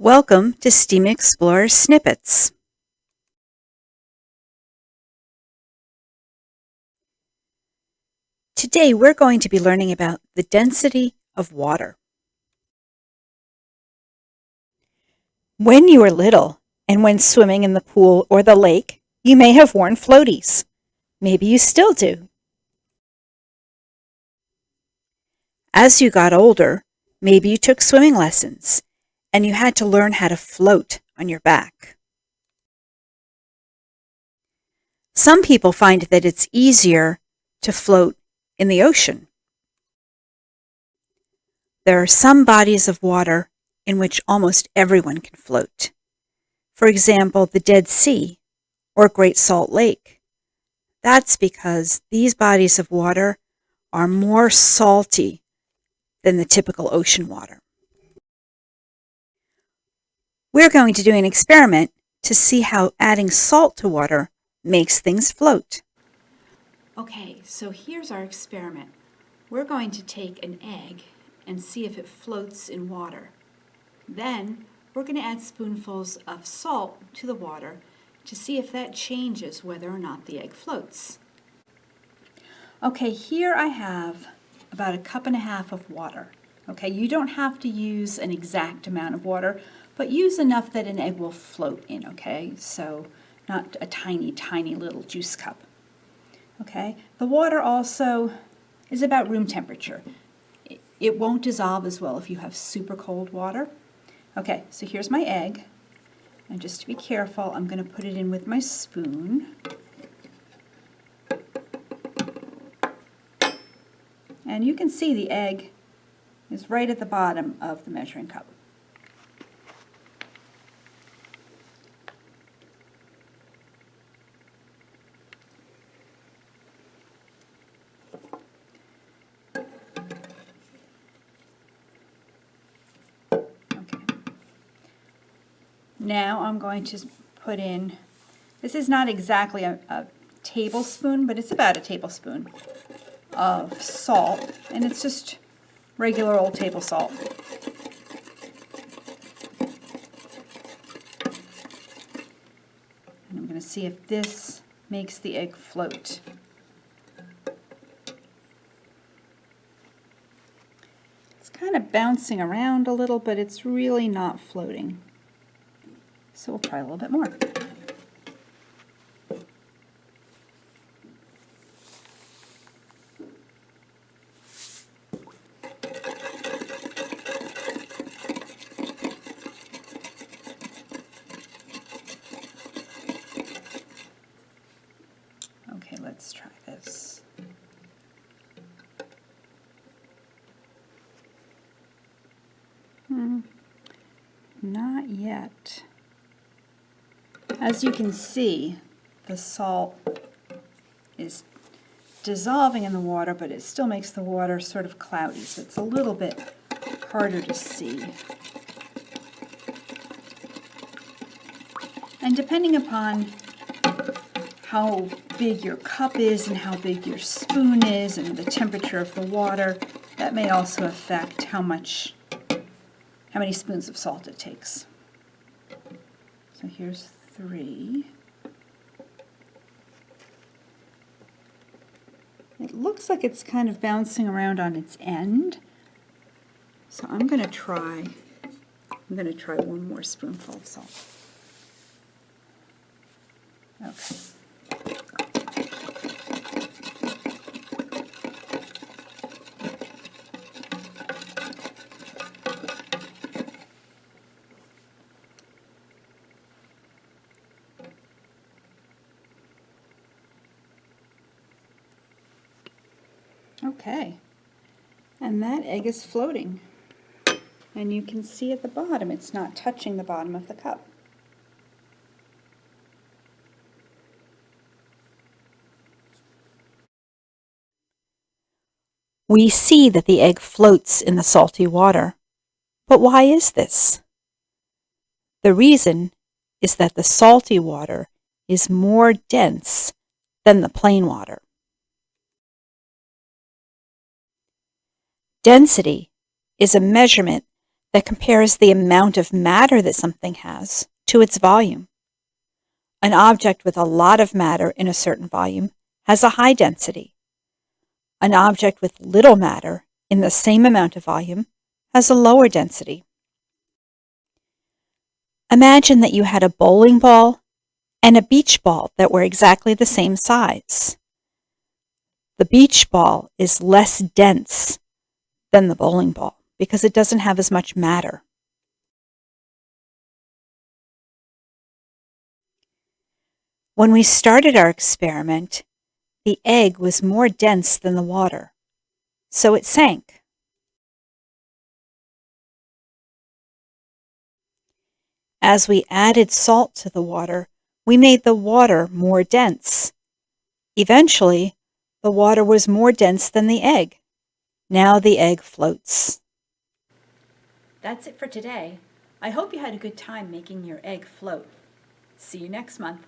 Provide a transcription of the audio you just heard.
Welcome to STEAM Explorers Snippets. Today we're going to be learning about the density of water. When you were little and when swimming in the pool or the lake, you may have worn floaties. Maybe you still do. As you got older, maybe you took swimming lessons and you had to learn how to float on your back. Some people find that it's easier to float in the ocean. There are some bodies of water in which almost everyone can float. For example, the Dead Sea or Great Salt Lake. That's because these bodies of water are more salty than the typical ocean water. We're going to do an experiment to see how adding salt to water makes things float. Okay, so here's our experiment. We're going to take an egg and see if it floats in water. Then we're going to add spoonfuls of salt to the water to see if that changes whether or not the egg floats. Okay, here I have about 1.5 cups of water. Okay, you don't have to use an exact amount of water, but use enough that an egg will float in, okay? So not a tiny, tiny little juice cup. Okay, the water also is about room temperature. It won't dissolve as well if you have super cold water. Okay, so here's my egg. And just to be careful, I'm going to put it in with my spoon. And you can see the egg is right at the bottom of the measuring cup. Now I'm going to put in, this is not exactly a tablespoon, but it's about a tablespoon of salt, and it's just regular old table salt. And I'm going to see if this makes the egg float. It's kind of bouncing around a little, but it's really not floating. So we'll try a little bit more. Okay, let's try this. Not yet. As you can see, the salt is dissolving in the water, but it still makes the water sort of cloudy, so it's a little bit harder to see. And depending upon how big your cup is and how big your spoon is and the temperature of the water, that may also affect how many spoons of salt it takes. So here's 3. It looks like it's kind of bouncing around on its end. So I'm going to try one more spoonful of salt. Okay. Okay, and that egg is floating. And you can see at the bottom, it's not touching the bottom of the cup. We see that the egg floats in the salty water. But why is this? The reason is that the salty water is more dense than the plain water. Density is a measurement that compares the amount of matter that something has to its volume. An object with a lot of matter in a certain volume has a high density. An object with little matter in the same amount of volume has a lower density. Imagine that you had a bowling ball and a beach ball that were exactly the same size. The beach ball is less dense than the bowling ball because it doesn't have as much matter. When we started our experiment, the egg was more dense than the water, so it sank. As we added salt to the water, we made the water more dense. Eventually, the water was more dense than the egg. Now the egg floats. That's it for today. I hope you had a good time making your egg float. See you next month.